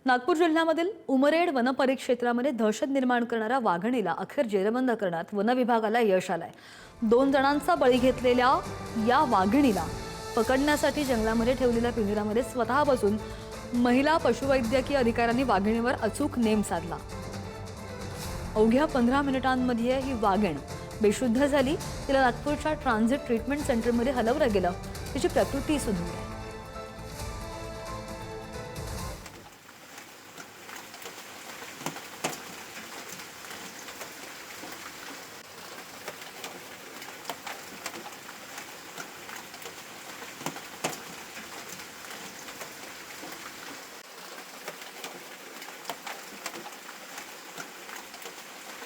नागपूर जिल्ह्यामधील उमरेड वनपरिक्षेत्रामध्ये दहशत निर्माण करणाऱ्या वाघिणीला अखेर जेरबंद करण्यात वन विभागाला यश आलंय। 2 जणांचा बळी घेतलेल्या या वाघिणीला पकडण्यासाठी जंगलामध्ये ठेवलेल्या पिंजऱ्यामध्ये स्वतः बसून महिला पशुवैद्यकीय अधिकाऱ्यांनी वाघिणीवर अचूक नेम साधला। अवघ्या 15 मिनिटांमध्ये ही वाघीण बेशुद्ध झाली। तिला नागपूरच्या ट्रान्झिट ट्रीटमेंट सेंटरमध्ये हलवलं गेलं। तिची प्रकृती सुधारली।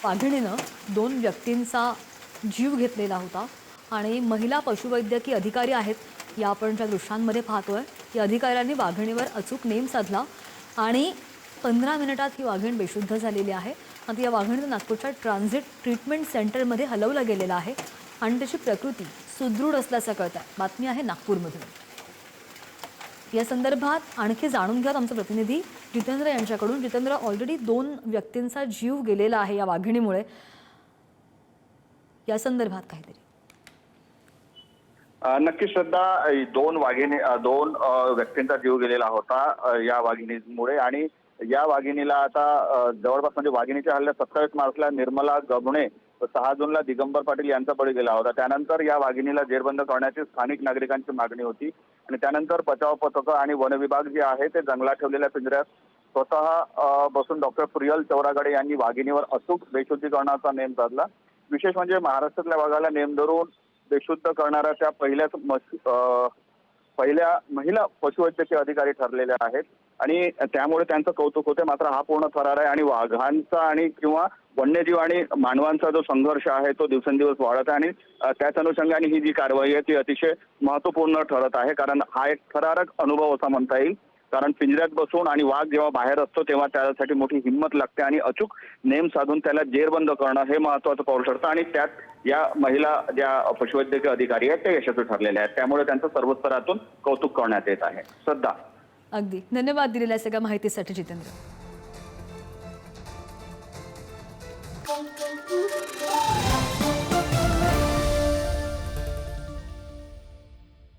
वाघिणीनं 2 व्यक्तींचा जीव घेतलेला होता आणि महिला पशुवैद्यकीय अधिकारी आहेत या आपण ज्या दृश्यांमध्ये पाहतोय। या अधिकाऱ्यांनी वाघिणीवर अचूक नेम साधला आणि 15 मिनिटात ही वाघीण बेशुद्ध झालेली आहे। आता या वाघिणीला नागपूरच्या ट्रान्झिट ट्रीटमेंट सेंटरमध्ये हलवलं गेलेलं आहे आणि त्याची प्रकृती सुदृढ असल्याचं कळतंय। बातमी आहे नागपूरमधून। या संदर्भात आणखी जाणून घ्या आमचे प्रतिनिधी जितेंद्र यांच्याकडून। जितेंद्र, ऑलरेडी 2 व्यक्तींचा जीव गेलेला आहे या वाघिणीमुळे, या संदर्भात काहीतरी? नक्की श्रद्धा, 2 व्यक्तींचा जीव गेलेला होता या वाघिणीमुळे आणि या वाघिणीला आता जवळपास म्हणजे वाघिणीच्या हल्ल्यात 27 मार्चला निर्मला गबणे, 6 जूनला दिगंबर पाटील यांचा बळी गेला होता। त्यानंतर या वाघिणीला जेरबंद करण्याची स्थानिक नागरिकांची मागणी होती आणि त्यानंतर बचाव पथक आणि वन विभाग जे आहे ते जंगलात ठेवलेल्या पिंजऱ्यात स्वतः बसून डॉक्टर प्रियल चौरागडे यांनी वाघिणीवर अचूक बेशुद्धीकरणाचा नेम साधला। विशेष म्हणजे महाराष्ट्रातल्या वाघाला नेम धरून बेशुद्ध करणाऱ्या त्या पहिल्या महिला पशुवैद्यकीय अधिकारी ठरलेल्या आहेत आणि त्यामुळे त्यांचं कौतुक होते। मात्र हा पूर्ण थरार आहे आणि वाघांचा आणि किंवा वन्यजीव आणि मानवांचा जो संघर्ष आहे तो दिवसेंदिवस वाढत आहे आणि त्याच अनुषंगाने ही जी कारवाई आहे ती अतिशय महत्त्वपूर्ण ठरत आहे। कारण हा एक थरारक अनुभव असा म्हणता येईल। कारण पिंजऱ्यात बसून आणि वाघ जेव्हा बाहेर असतो तेव्हा त्यासाठी मोठी हिंमत लागते आणि अचूक नेम साधून त्याला जेरबंद करणं हे महत्त्वाचं पाऊल ठरतं आणि त्यात या महिला ज्या पशुवैद्यकीय अधिकारी आहेत ते यशस्वी ठरलेले आहेत। त्यामुळे त्यांचं सर्व स्तरातून कौतुक करण्यात येत आहे। श्रद्धा, अगदी धन्यवाद दिलेल्या सगळ्या माहितीसाठी जितेंद्र।